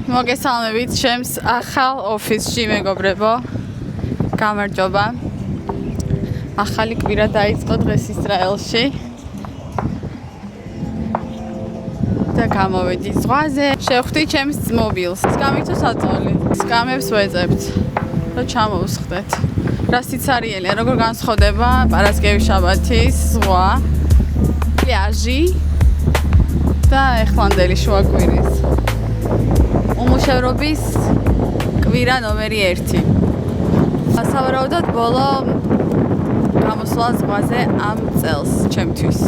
მოგესალმებით ჩემს ახალ ოფისში მეგობრებო. გამარჯობა. ახალი კვირა დაიწყო დღეს ისრაელში. და გამოვედი ზღვაზე. შევხვდი ჩემს მობილს. სკამითო საწოლი. სკამებს ვეძებთ. და ჩამოვსხდეთ. რა სიცარიელია, როგორ განსხვავდება პარასკევის შაბათის ზღვა, პლაჟი და ეხლანდელი შუაკვირის. უმუშევრობის კვირა ნომერი 1. ასავარაუდოდ ბოლო გამოსვლა ზღვაზე ამ წელს ჩემთვის.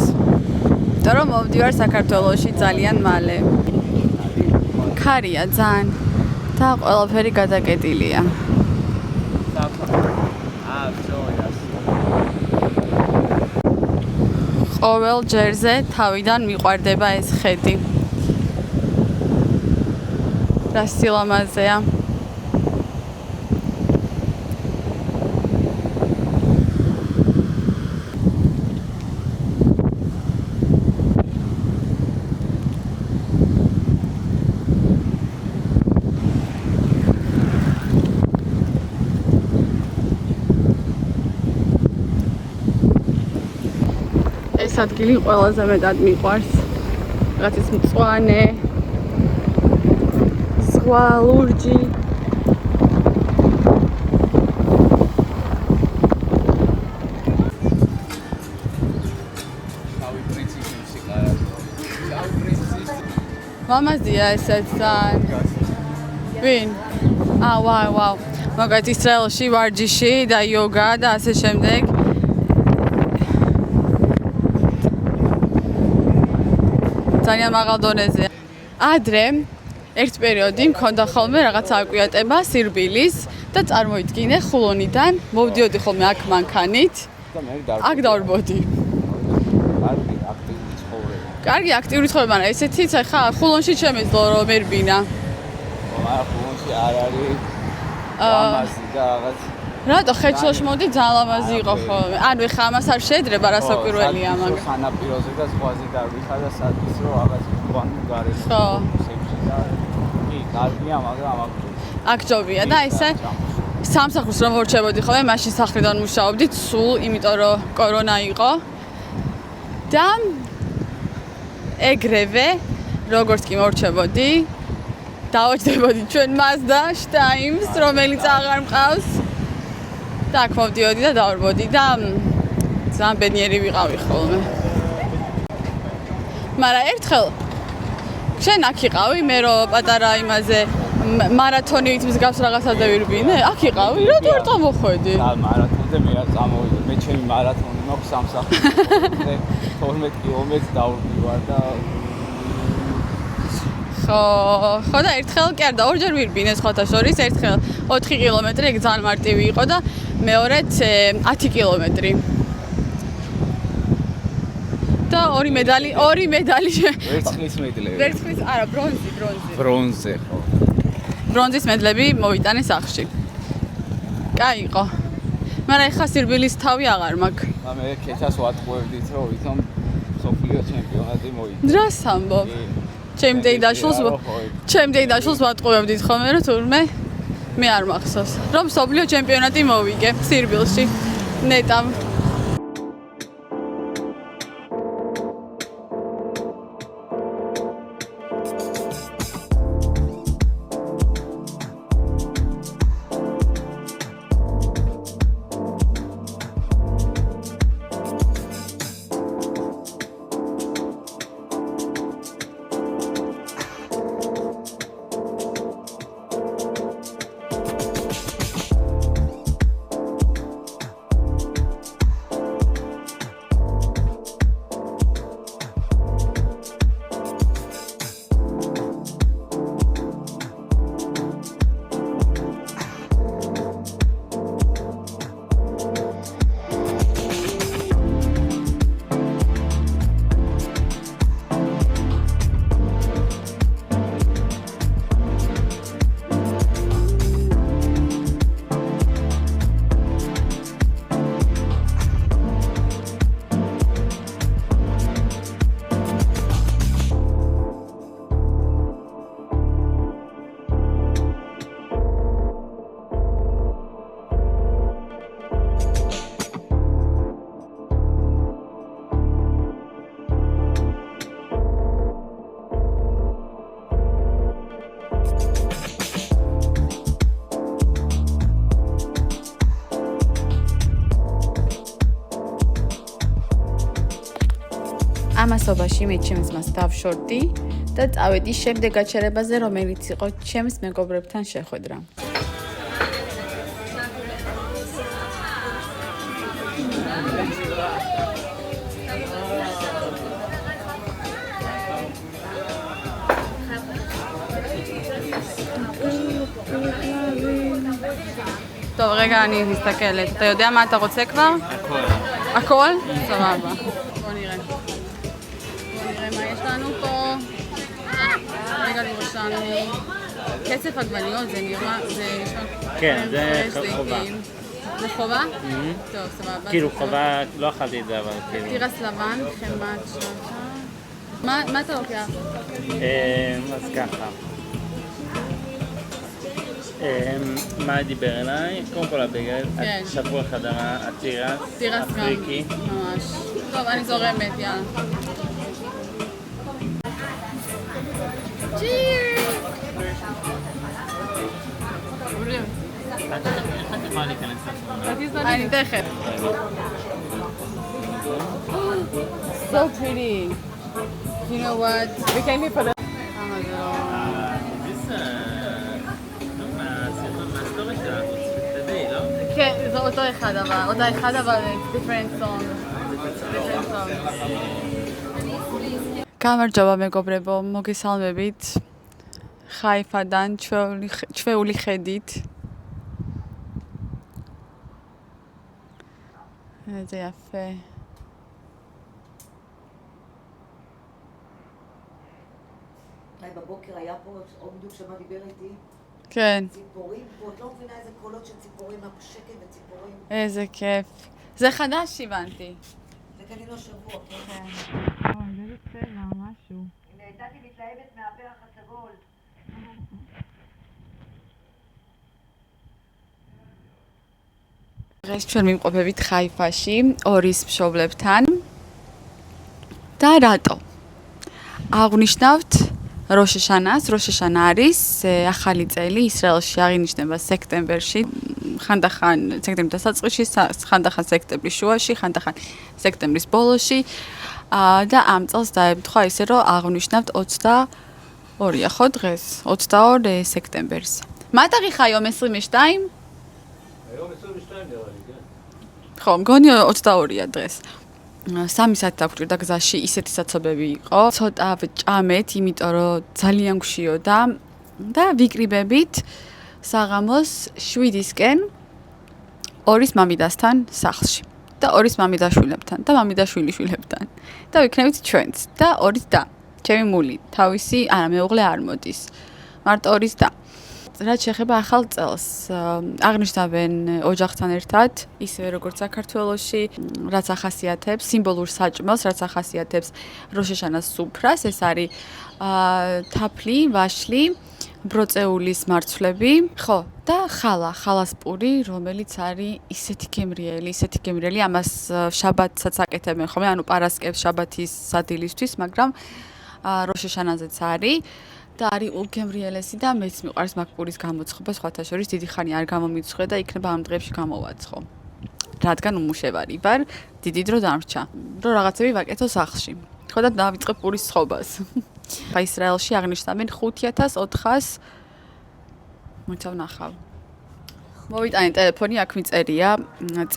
იმიტომ რომ მოვდივარ საქართველოში ძალიან მალე. ქარია ძალიან და ყველაფერი გადაკეტილია. ყოველ ჯერზე თავიდან მიყვარდება ეს ხედი. რა სილამაზეა. ეს ადგილი ყველაზე მეტად მიყვარს. რაღაც ის მწვანე ზღვა, ლურჯი. მამაზია ესეც ძალიან. ვინ? ვაუ. მაგათ ისრაელში ვარჯიში და იოგა და ასე შემდეგ. ძალიან მაღალ დონეზე. ადრე ერთ პერიოდი მქონდა ხოლმე რაღაც აკვიატება სირბილის და წარმოიდგინე ხულონიდან მოვდიოდი ხოლმე აქ მანქანით. აქ დავრბოდი. კარგი აქტიური ცხოვრება, მაგრამ ესეთიც ხა ხულონში შემეძლო რომ ერბინა. ხულონში არ არის ლამაზი და რაღაც. რატო ხეჩლოში მოვდი ძალიან ლამაზი იყო ხოლმე. ანუ ეხა ამას არ შეედრება რა საკვირველია მაგრამ. სანაპიროზე და ზღვაზე დავიხარ და სადღაც რომ რაღაც გვანუ გარეშე. ხო. კარგია, მაგრამ აქ ჯობია და ესე სამსახურს რომ ვორჩებოდი ხოლმე, მაშინ სახლიდან მუშაობდი სულ, იმიტომ რომ კორონა იყო. და ეგრევე როგორც კი მორჩებოდი, დავაჯდებოდი ჩვენ Mazda Steins, რომელიც აღარ მყავს. და აქ მოვდიოდი და დავრბოდი და ძალიან ბედნიერი ვიყავი ხოლმე. მაგრამ ერთხელ შენ აქ იყავი, მე რო პატარა იმაზე მარათონით მსგავს რაღაცაზე ვირბინე, აქ იყავი, რა თუ არ წამოხვედი? მარათონზე მე არ წამოვიდი, მე ჩემი მარათონი მაქვს სამსახურში. 12 კილომეტრს დავდივარ და ხო და ერთხელ კი არა და ორჯერ ვირბინე სხვათა შორის, ერთხელ 4 კილომეტრი, ეგ ძალიან მარტივი იყო და მეორედ 10 კილომეტრი. და ორი მედალი. ვერცხლის მედლები. ვერცხლის, არა, ბრონზე, ხო. ბრონზის მედლები მოვიტანე სახლში. კაი იყო. მაგრამ ეხა სირბილის თავი აღარ მაქვს. მე ქეჩას ვატყუებდით, რომ ვითომ სოფლიო ჩემპიონატი მოიგო. რას ამბობ? ჩემი დეიდაშულს ვატყუებდით ხოლმე, რომ თურმე მე არ მახსოვს. რომ სოფლიო ჩემპიონატი მოვიგე სირბილში. ნეტამ ამასობაში მე ჩემს მას დავშორდი და წავედი შემდეგ გაჩერებაზე, რომელიც იყო ჩემს მეგობრებთან შეხვედრა. טוב, רגע, אני מסתכלת. אתה יודע מה אתה רוצה כבר? הכל. הכל? סבבה. בוא נראה. בוא נראה מה יש לנו פה. רגע, לראות לנו. קצף עגבניות, זה נראה... זה נשמע... כן, זה חובה. זה חובה? טוב, סבבה. כאילו חובה, לא אכלתי את זה, אבל כאילו... תירס לבן, חמת שלושה. מה אתה לוקח? אז ככה. מה דיבר אליי? קודם כל הבגל, כן. שבוע חדרה, התירס, תירס גם. הפריקי. ממש. טוב, אני זורמת, יאללה. איך את יכולה להיכנס לתמונה? אני תכף. So pretty. You know what? We came here for the... מהסטורי שלך, תדעי, לא? כן, זה אותו אחד אבל different song. გამარჯობა მეგობრებო, მოგესალმებით. ხაიფადან ჩვეული ხედით. זה יפה. בבוקר היה פה עוד בדיוק שמה דיבר איתי. כן. ציפורים, פה את לא מבינה איזה קולות של ציפורים, שקט וציפורים. איזה כיף. זה חדש הבנתי. זה קנינו השבוע, כן. אוי, זה צבע, משהו. הנה, הייתי מתלהבת מהפרח הסגול. დღეს ჩვენ მიმყოფებით ხაიფაში ორის მშობლებთან. და რატო? აღვნიშნავთ როშეშანას. როშეშანა არის ახალი წელი ისრაელში აღინიშნება სექტემბერში. ხანდახან სექტემბრის დასაწყისში, ხანდახან სექტემბრის შუაში, ხანდახან სექტემბრის ბოლოში. და ამ წელს დაემთხვა ისე რომ აღვნიშნავთ 22-ია ხო დღეს? 22 სექტემბერს. მატაღი ხაიო 22? היום 22 נראה לי, כן. ხო, მგონი 22-ია დღეს. 3 საათი დაგვჭირდა გზაში, ისეთი საცობები იყო. ცოტა ვჭამეთ, იმიტომ რომ ძალიან გვშიოდა და ვიკრიბებით საღამოს 7-ისკენ ორის მამიდასთან სახლში და ორის მამიდაშვილებთან და მამიდაშვილიშვილებთან და ვიქნებით ჩვენც და ორის და ჩემი მული, თავისი, არა მეუღლე არ მოდის. მარტო ორის და რაც შეეხება ახალ წელს, აღნიშნავენ ოჯახთან ერთად, ისევე როგორც საქართველოში, რაც ახასიათებს სიმბოლურ საჭმელს, რაც ახასიათებს როშეშანას სუფრას, ეს არის თაფლი, ვაშლი, ბროწეულის მარცვლები, ხო, და ხალას პური, რომელიც არის ისეთი გემრიელი, ამას შაბათსაც აკეთებენ ხოლმე, ანუ პარასკევს შაბათის სადილისთვის, მაგრამ როშეშანაზეც არის. და არის უგემრიელესი და მეც მიყვარს მაგ პურის გამოცხობა, სხვათა შორის დიდი ხანი არ გამომიცხრე და იქნება ამ დღეებში გამოვაცხო. რადგან უმუშევარი ვარ, დიდი დრო დამრჩა, რომ რაღაცები ვაკეთო სახლში. ხო და დავიწყე პურის ცხობას. ხა ისრაელში აღნიშნავენ 5400 მოიცა ვნახავ. მოვიტანე ტელეფონი, აქ მიწერია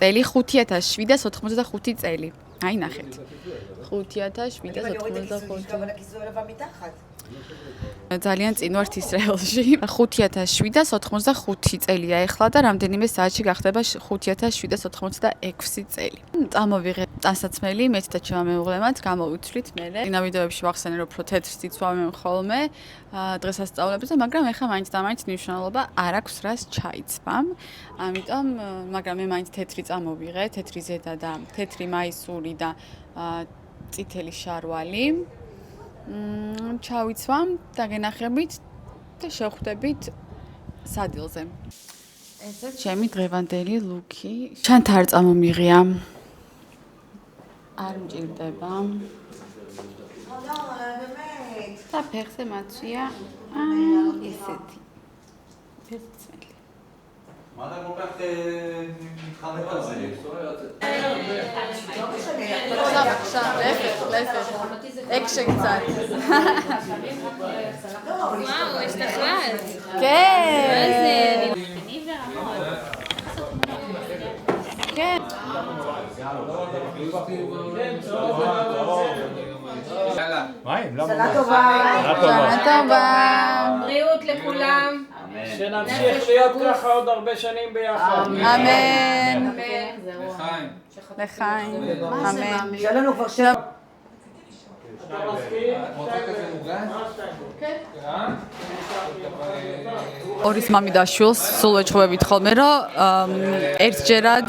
წელი 5785 წელი. აი ნახეთ. 5785. אבל הכיסוי לבא מתחת. ძალიან წინ ვართ ისრაელში. 5785 წელია ეხლა და რამდენიმე საათში გახდება 5786 წელი. წამოვიღე ტანსაცმელი, მეც და ჩემმა მეუღლემაც გამოვიცვლით მერე. წინა ვიდეოებში ვახსენე, რომ უფრო თეთრს იცვამენ ხოლმე დღესასწაულებზე, მაგრამ ეხლა მაინც და მაინც მნიშვნელობა არ აქვს რას ჩაიცვამ. ამიტომ, მაგრამ მე მაინც თეთრი წამოვიღე, თეთრი ზედა და თეთრი მაისური და წითელი შარვალი. ჩავიცვამ და გენახებით და შევხვდებით სადილზე. ესე ჩემი დღევანდელი ლუკი. ჩანთ არ წამომიღია. არ მჭირდება. და ფეხზე მაცვია ესეთი. ფეხწმელი. מה אתה כל כך מתחמק על זה? להפך, אקשן קצת. וואו, השתחררת. כן. אני ורמות. כן. שנה טובה. שנה טובה. בריאות לכולם. שנמשיך להיות ככה עוד הרבה שנים ביחד. אמן. לחיים. לחיים. אמן. שיהיה לנו כבר שם. אתה מסכים? רוצה כזה מוגן? כן. ორის მამი და შვილს სულ ვეჭვებით ხოლმე რომ ერთჯერად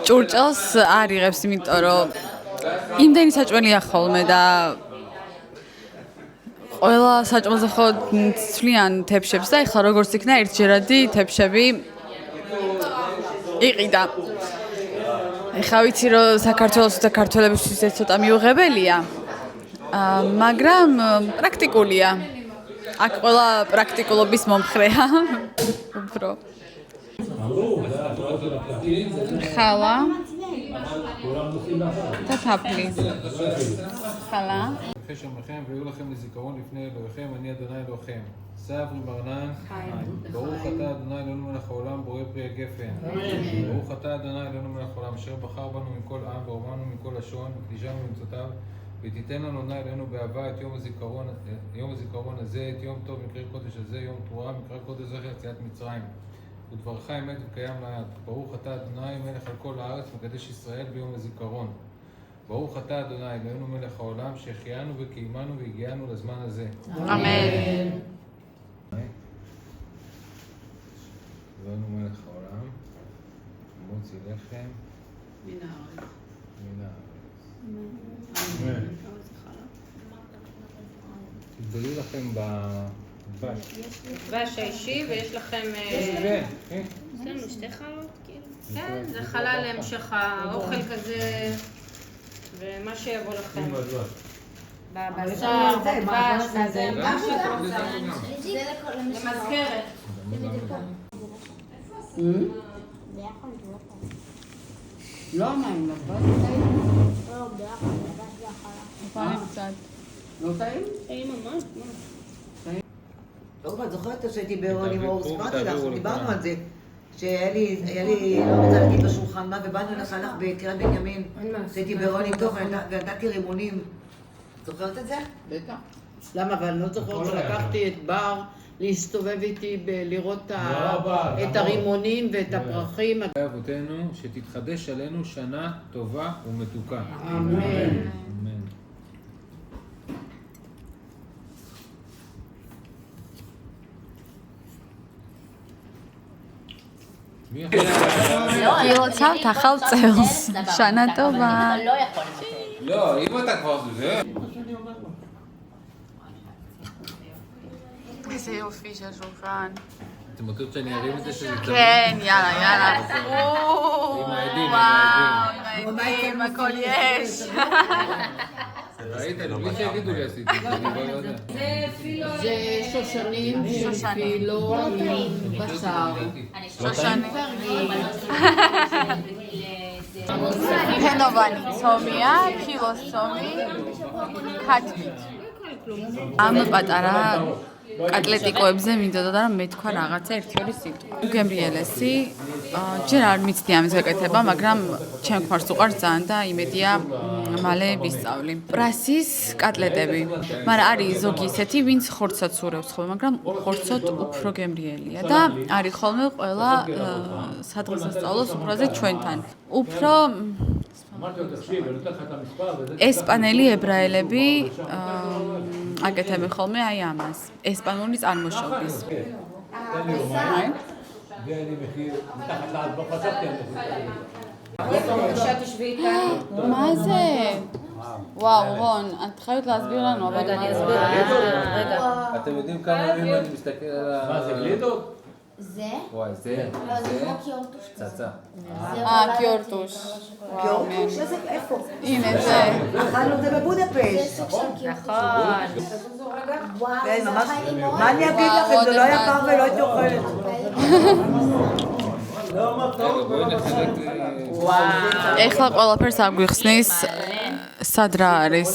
ჭურჭელს არ იღებს, იმიტომ რომ იმდენი საჭმელია ხოლმე და ყველა საჭმელზე ხო ცვლიან თეფშებს და ეხლა როგორც იქნა ერთჯერადი თეფშები იყიდა. ეხლა ვიცი რომ საქართველოს და ქართველებისთვის ეს ცოტა მიუღებელია, მაგრამ პრაქტიკულია. აქ ყველა პრაქტიკულობის მომხრეა. უფრო. ხალა და თაფლი. ხალა. שמכם ויהיו לכם לזיכרון לפני אלוהיכם, אני אדוני אלוהיכם. סברי מרנן, ברוך אתה אדוני אלוהינו מלך העולם, בורא פרי הגפן. ברוך אתה אדוני אלוהינו מלך העולם, אשר בחר בנו מכל עם ואומרנו מכל לשון, וקדישנו במצוותיו, ותיתן לנו אדוני אלוהינו באהבה את יום הזיכרון הזה, את יום טוב מקרה קודש הזה, יום תרועה מקרה קודש זכר יציאת מצרים. ודברך אמת וקיים לעד. ברוך אתה אדוני מלך על כל הארץ, מקדש ישראל ביום הזיכרון. ברוך אתה אדוני אלוהינו מלך העולם, שהחיינו וקיימנו והגיענו לזמן הזה. אמן. אלוהינו מלך העולם, מוציא לחם מן הארץ. אמן. תתבלו לכם בדבש. דבש האישי, ויש לכם... כן, כן. יש לנו שתי חלות, כאילו. כן, זה חלה להמשך האוכל כזה, ומה שיבוא לכם. בבשר, בדבש, זה מה שאת רוצה. למזכרת. לא מים, לבד טעים? לא טעים? טעים ממש, לא, את זוכרת שהייתי בהיריון עם אור, סיפרתי לך, דיברנו על זה. שהיה לי, לא רוצה להגיד בשולחן מה, ובאנו לך הלך בקריית בנימין, שהייתי בהיריון עם תוך, ונתתי רימונים. זוכרת את זה? בטח. למה? אבל אני לא זוכרת שלקחתי את בר להסתובב איתי לראות את הרימונים ואת הפרחים. אבותינו, שתתחדש עלינו שנה טובה ומתוקה. אמן. אמן. გილოცავთ ახალ წელს. შანა ტობა. לא, אם אתה כבר זה... איזה יופי של שולחן. אתם רוצות שאני ארים את זה שזה תמיד? כן, יאללה, יאללה. עם העדים, וואו, עם העדים, הכל יש. ראית? בלי שיגידו לי עשיתי את זה, אני לא יודע. זה שושנים של פילו עם בשר. שושנים. ფენოვანი ცომია, ფილოს ცომი, ქათმით. ამ პატარა კატლეტიკოებზე მინდოდა და რომ მეთქვა რაღაცა ერთი-ორი სიტყვა. გემრიელესი, ჯერ არ მიცდი ამის გაკეთება, მაგრამ ჩემ ქმარს უყვარს ძალიან და იმედია მალე ვისწავლი. პრასის კატლეტები. მაგრამ არის ზოგი ისეთი, ვინც ხორცად სურევს ხოლმე, მაგრამ ხორცოთ უფრო გემრიელია და არის ხოლმე ყველა სადღესასწაულო სუფრაზე ჩვენთან. უფრო ესპანელი ებრაელები აკეთებენ ხოლმე აი ამას, ესპანური წარმოშობის. מה זה? וואו, רון, את חייבת להסביר לנו, אבל אני אסביר. רגע. אתם יודעים כמה ימים אני מסתכל על ה... מה זה, גלידות? זה? וואי, זה כמו קיורטוש. פצצה. קיורטוש. קיורטוש? איפה? הנה זה. אכלנו את זה בבודפשט. סוג של קיורטוש. נכון. כן, ממש. מה אני אגיד לכם? זה לא היה פעם ולא הייתי אוכלת. ეხლა ყველაფერს აგვიხსნის სად რა არის.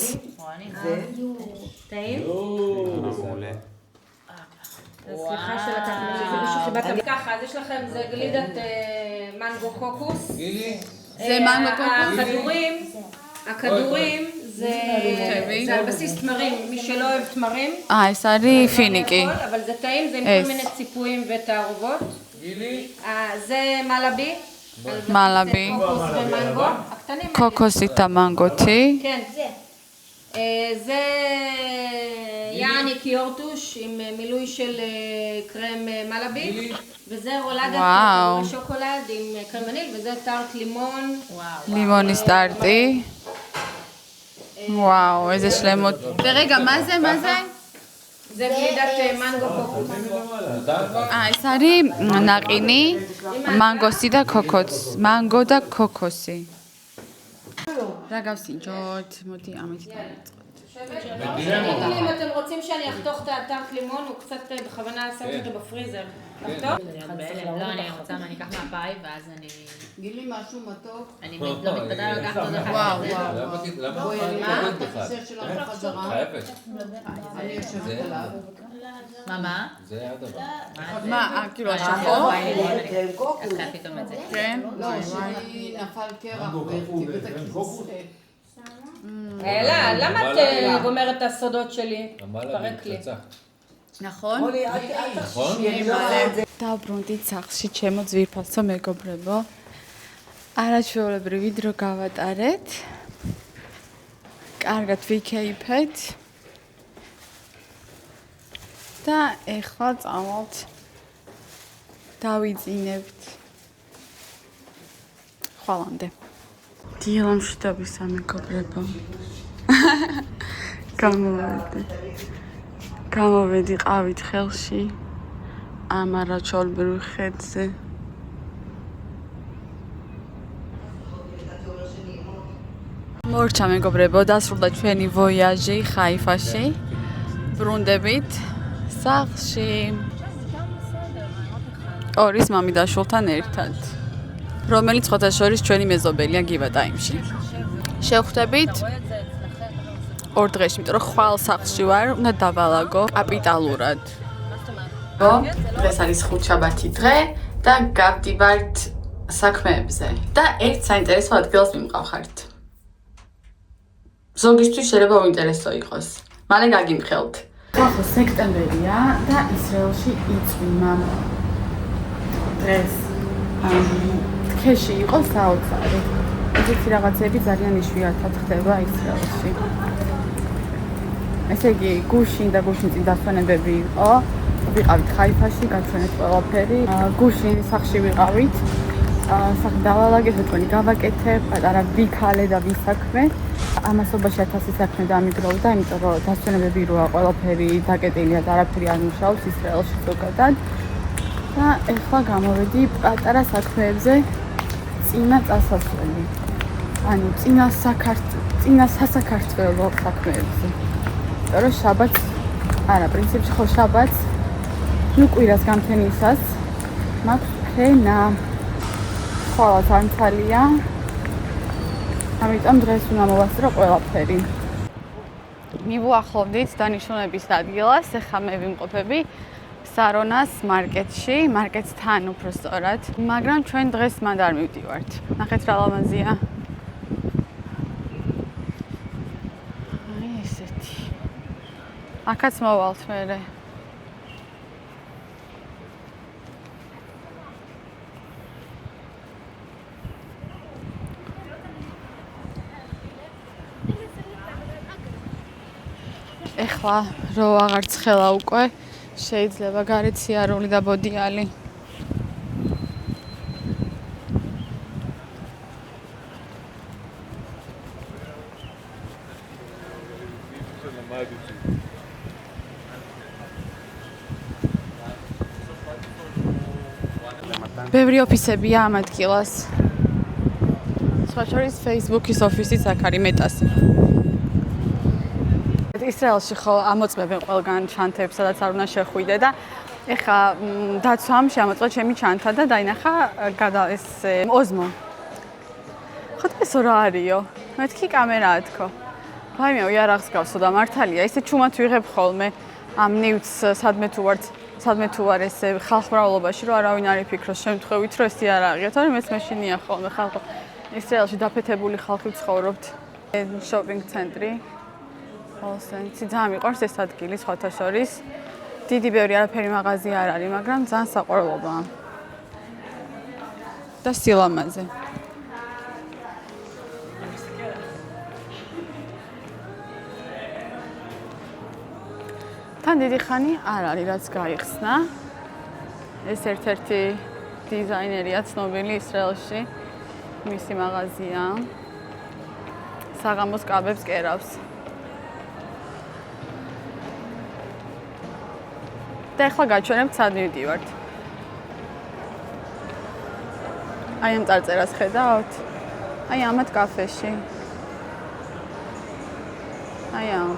סליחה שלקחתי זה מישהו חיבקתם ככה, אז יש לכם זה גלידת מנגו קוקוס. זה מנגו קוקוס? הכדורים זה על בסיס תמרים, מי שלא אוהב תמרים. ეს არის פינიკი. אבל זה טעים, זה עם כל מיני ציפויים ותערובות. זה מלאבי. מלאבי. קוקוס ומנגו. הקטנים. קוקוסית და מנגოთი. כן. זה יעני קיורטוש עם מילוי של קרם מלאבי, וזה רולדת שוקולד עם קרם וניל, וזה טארט לימון. לימוני טארטי. וואו, איזה שלמות. ורגע, מה זה? מה זה? זה גלידת מנגו קוקוס. ეს არის ნაყინი მანგოსი და კოკოსი. მანგო და კოკოსი. რა გავსინჯოთ? მოდი ამით אם אתם רוצים שאני אחתוך את הטארט לימון, הוא קצת בכוונה שמתי אותו בפריזר. לחתוך? לא, אני רוצה, אני אקח מהפאי ואז אני... גילי משהו מתוק. אני לא מתפתחה לקחת עוד אחת. וואו, למה בואי, אני מה? אקח את הכיסא שלך חזרה. חייבת. אני יושבת עליו. מה? זה הדבר. מה, כאילו השחור? אז כאן פתאום את זה. כן. לא, שלי נפל קרח והרכיב את הכיסא. למה את גומרת את הסודות שלי? פרק לי. נכון? נכון? დაბრუნდით სახლში ჩემო ძვირფასო მეგობრებო. არაჩვეულებრივი დრო გავატარეთ. კარგად ვიქეიფეთ. და ეხლა წავალთ. დავიძინებთ. ხვალამდე. დილამშვიდობისა მეგობრებო. გამოვედი ყავით ხელში. ამ არაჩვეულებრივ ხედზე. მორჩა მეგობრებო, დასრულდა ჩვენი ვოიაჟი ხაიფაში. ბრუნდებით სახლში. ორის მამიდაშვილთან ერთად. რომელიც ხოთაშორის ჩვენი მეზობელია გიბატაიმში. შევხვდებით ორ დღეში, იმიტომ რომ ხვალ სახლში ვარ, უნდა დავალაგო კაპიტალურად. დღეს არის ხუთშაბათი დღე და გავდივართ საქმეებზე და ერთ საინტერესო ადგილას მიმყავხართ. ზოგისთვის შეიძლება უინტერესო იყოს. მალე გაგიმხელთ. ახლა სექტემბერია და ისრაელში იწვიმა. დღეს თქეში იყო საოცარი. ესეთი რაღაცები ძალიან იშვიათად ხდება ისრაელში. ესე იგი, გუშინ და გუშინ წინ დასვენებები იყო. ვიყავით ხაიფაში, გაჩვენეთ ყველაფერი. გუშინ სახლში ვიყავით. სახლი დავალაგეთ, თქვენი გავაკეთე, პატარა ვიქალე და ვისაქმე. ამასობაში 1000 საქმე დამიგროვდა, იმიტომ რომ დასვენებები როა ყველაფერი დაკეტილია და არაფერი არ მუშაობს ისრაელში ზოგადად. და ეხლა გამოვედი პატარა საქმეებზე წინა წასასვლელი. ანუ წინა სასაქართლო საქმეებზე. იმიტომ რომ შაბათს, არა, პრინციპში ხო შაბათს, ნუ კვირას გამთენისას მაქვს ფრენა. ხვალა თანცალია. ამიტომ დღეს უნდა მოვასწრო ყველაფერი. მივუახლოვდით დანიშნულების ადგილას, ეხლა მე ვიმყოფები სარონას მარკეტში, მარკეტთან უფრო სწორად, მაგრამ ჩვენ დღეს მანდ არ მივდივართ. ნახეთ რა ლამაზია. აი ესეთი. აქაც მოვალთ მერე. ეხლა რო აღარ ცხელა უკვე შეიძლება გარეთ სიარული და ბოდიალი. ბევრი ოფისებია ამ ადგილას. სხვა შორის Facebook-ის ოფისიც აქ არის მეტასი. ისრაელში ხო ამოწმებენ ყველგან ჩანთებს, სადაც არ უნდა შეხვიდე და ეხა დაცვამ შემოწყო ჩემი ჩანთა და დაინახა ეს ოზმო. ხო ეს რა არისო? მეთქი კამერაა თქო. ვაიმე, იარაღს გავსო და მართალია, ისე ჩუმად ვიღებ ხოლმე ამ ნივთს სადმე თუ არ ეს ხალხმრავლობაში რომ არავინ არ იფიქროს შემთხვევით რომ ეს იარაღია, თორემ მეც მეშინია ხოლმე ხალხო. ისრაელში დაფეთებული ხალხი ცხოვრობთ. შოპინგ ცენტრი. ოსენცი ძალიან მიყვარს ეს ადგილი სხვათა შორის. დიდი ბევრი არაფერი მაღაზია არ არის, მაგრამ ძალიან საყვარლობაა. და სილამაზე. თან დიდი ხანი არ არის რაც გაიხსნა. ეს ერთ-ერთი დიზაინერია ცნობილი ისრაელში. მისი მაღაზია. საღამოს კაბებს კერავს. და ახლა გაჩვენებთ სად მივდივართ. აი ამ წარწერას ხედავთ? აი ამათ კაფეში. აი ამ.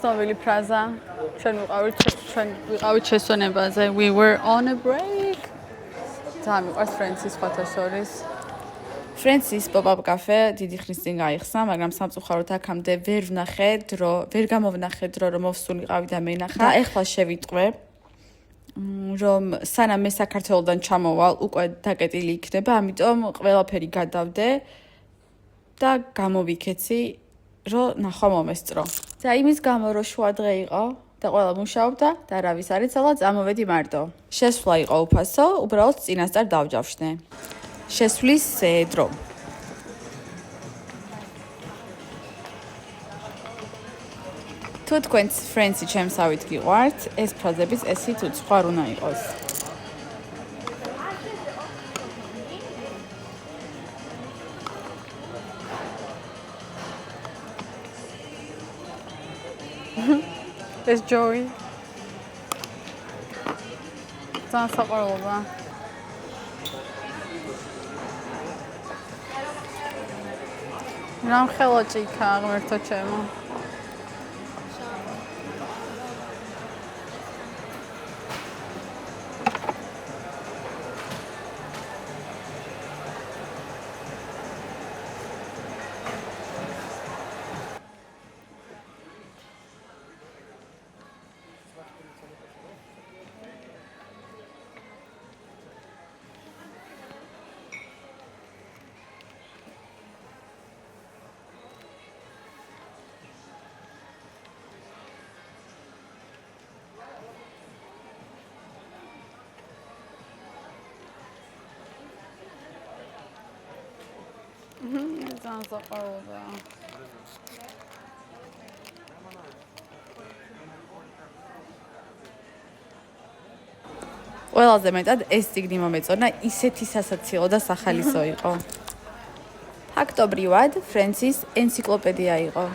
ცნობილი ფრაზა ჩვენ ვიყავით შესვენებაზე we were on a break. ძალიან მიყვარს ფრენცის სხვათა შორის. ფრენცის pop-up cafe დიდი ხნის წინ გაიხსნა, მაგრამ სამწუხაროდ აქამდე ვერ გამოვნახე დრო რომ მოვსულიყავი და მენახა. და ეხლა შევიტყვე რომ სანამ მე საქართველოდან ჩამოვალ, უკვე დაკეტილი იქნება, ამიტომ ყველაფერი გადავდე და გამოვიქეცი, რომ ნახვა მომესწრო. და იმის გამო რომ შუა დღე იყო და ყველა მუშაობდა და არავის არ იცოდა, წამოვედი მარტო. შესვლა იყო უფასო, უბრალოდ წინასწარ დავჯავშნე. შესვლის დრო. თუ თქვენც ფრენცი ჩემსავით გიყვართ, ეს ფრაზების ესით უცხოარ უნდა იყოს. ეს ჯოი. ძალიან საყვარლობაა. რამ ხელოჭიქა ღმერთო ჩემო. ძალიან საყვარლობაა. ყველაზე მეტად ეს წიგნი მომეწონა, ისეთი სასაცილო და სახალისო იყო. ფაქტობრივად, ფრენცის ენციკლოპედია იყო.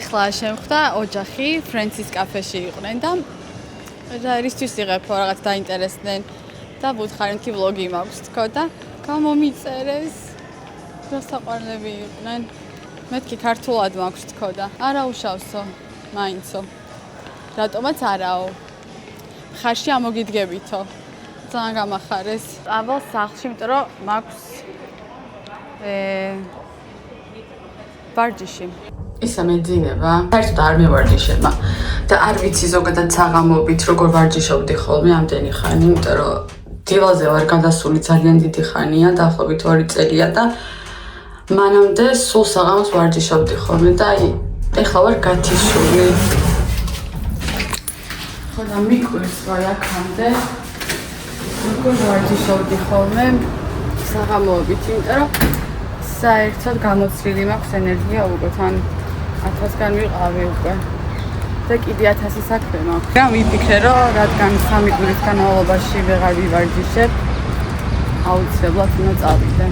ეხლა შემხვდა ოჯახი ფრენცის კაფეში იყვნენ და რისთვის იღებო რაღაც დაინტერესდნენ და ვუთხარი მეთქი ვლოგი მაქვს თქო და გამომიწერეს მოსაყვარლები იყვნენ მეთქი ქართულად მაქვს თქო და არა უშავსო მაინცო რატომაც არაო ხარში ამოგიდგებითო ძალიან გამახარეს ავალ სახლში იმიტომ რომ მაქვს ვარჯიში ისა მეძინება საერთოდ არ მევარჯიშება და არ ვიცი ზოგადად საღამოობით როგორ ვარჯიშობდი ხოლმე ამდენი ხანი იმიტომ რომ დილაზე ვარ გადასული ძალიან დიდი ხანია დაახლოებით 2 წელია და მანამდე სულ საღამოს ვარჯიშობდი ხოლმე და აი ეხლა ვარ გათიშული ხო და მიყვირს რა აქამდე როგორ ვარჯიშობდი ხოლმე საღამოობით იმიტომ რომ საერთოდ გამოცლილი მაქვს ენერგია უკვე თან 1000-გან ვიყავი უკვე და კიდე 1000 საქმე მაქვს. რა ვიფიქრე რომ რადგან 3 კვირის განმავლობაში ვეღარ ვივარჯიშებ, აუცილებლად უნდა წავიდე.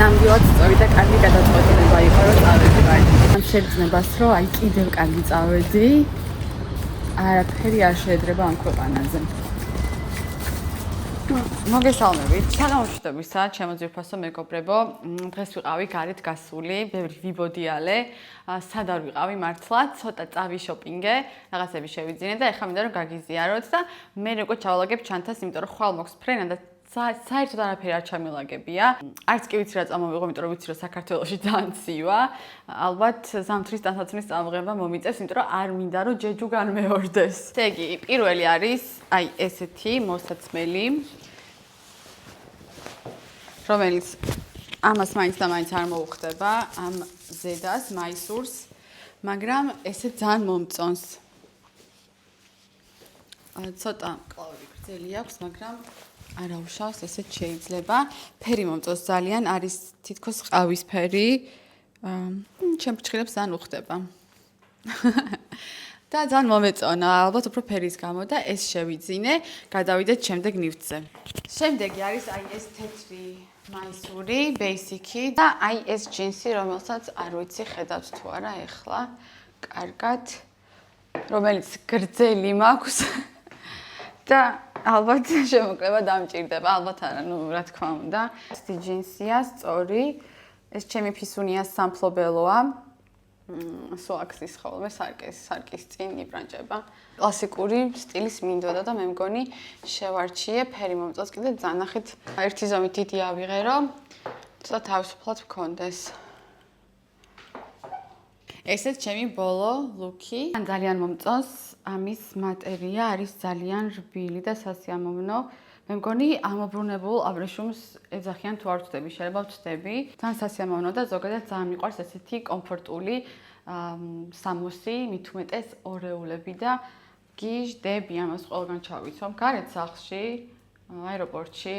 ნამდვილად სწორი და კარგი გადაწყვეტილება იყო რომ წავედი ვარჯიშში. ამ შეგრძნებას რომ აი კიდევ კარგი წავედი არაფერი არ შეედრება ამ ქვეყანაზე. მოგესალმებით. საღამოშტებისა, ჩემო ძვირფასო მეგობრებო, დღეს ვიყავი გარეთ გასული, ბევრი ვიბოდიალე, სად არ ვიყავი მართლა, ცოტა წავიშოპინგე, რაღაცები შევიძინე და ეხლა მინდა რომ გაგიზიაროთ და მე როგორ ჩავალაგებ ჩანთას, იმიტომ რომ ხვალ მოქვს ფრენა და საერთოდ არაფერი არ ჩამილაგებია. არც კი ვიცი რა წამოვიღო, იმიტომ რომ ვიცი რომ საქართველოში ძალიან ცივა. ალბათ ზამთრის ტანსაცმლის წამოღება მომიწევს, იმიტომ რომ არ მინდა რომ ჯეჯუ განმეორდეს. ესე იგი, პირველი არის აი ესეთი მოსაცმელი, რომელიც ამას მაინც და მაინც არ მოუხდება, ამ ზედას, მაისურს, მაგრამ ესე ძალიან მომწონს. ცოტა კლავი გრძელი აქვს, მაგრამ არა უშავს, ესეც შეიძლება. ფერი მომწონს ძალიან, არის თითქოს ყავისფერი. ჩემ ფრჩხილებს ძალიან უხდება. და ძალიან მომეწონა, ალბათ უფრო ფერის გამო და ეს შევიძინე, გადავიდეთ შემდეგ ნივთზე. შემდეგი არის აი ეს თეთრი მაისური, basic-ი და აი ეს ჯინსი, რომელსაც არ ვიცი ხედავთ თუ არა ეხლა. კარგად, რომელიც გრძელი მაქვს. და ალბათ შემოკლება დამჭირდება, ალბათ არა, ნუ რა თქმა უნდა. ეს ჯინსია, სწორი. ეს ჩემი ფისუნია სამფლობელოა. სოაქსის ხოლმე სარკის წინ იბრანჭება. კლასიკური სტილის მინდოდა და მე მგონი შევარჩიე, ფერი მომწონს კიდე ძანახით. ერთი ზომით დიდი ავიღე, რომ ცოტა თავისუფლად მქონდეს. ესეც ჩემი ბოლო ლუკი. ძალიან მომწონს. ამის მატერია არის ძალიან რბილი და სასიამოვნო. მე მგონი ამობრუნებულ აბრეშუმს ეძახიან თუ არ ვწდები, შეიძლება ვწდები. ძალიან სასიამოვნო და ზოგადად ძალიან მიყვარს ესეთი კომფორტული სამოსი, მით უმეტეს ორეულები და გიჟდები ამას ყველგან ჩავიცვამ. გარეთ სახლში, აეროპორტში.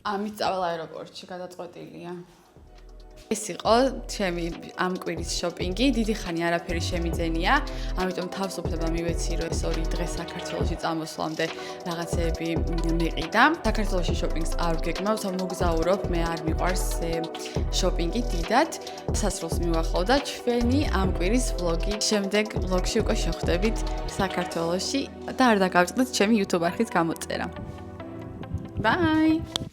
ამით წავალ აეროპორტში, გადაწყვეტილია. ეს იყო ჩემი ამ კვირის შოპინგი. დიდი ხანი არაფერი შემიძენია, ამიტომ თავისუფლება მივეცი, რომ ეს 2 დღე საქართველოში წამოსვლამდე რაღაცეები მეყიდა. საქართველოში შოპინგს არ ვგეგმავ, მოგზაურობ, მე არ მიყვარს შოპინგი დიდად. სასროლს მივახლოვ და ჩვენი ამ კვირის ვლოგი შემდეგ ვლოგში უკვე შევხვდებით საქართველოში და არ დაგავიწყდეთ ჩემი YouTube არხის გამოწერა. Bye!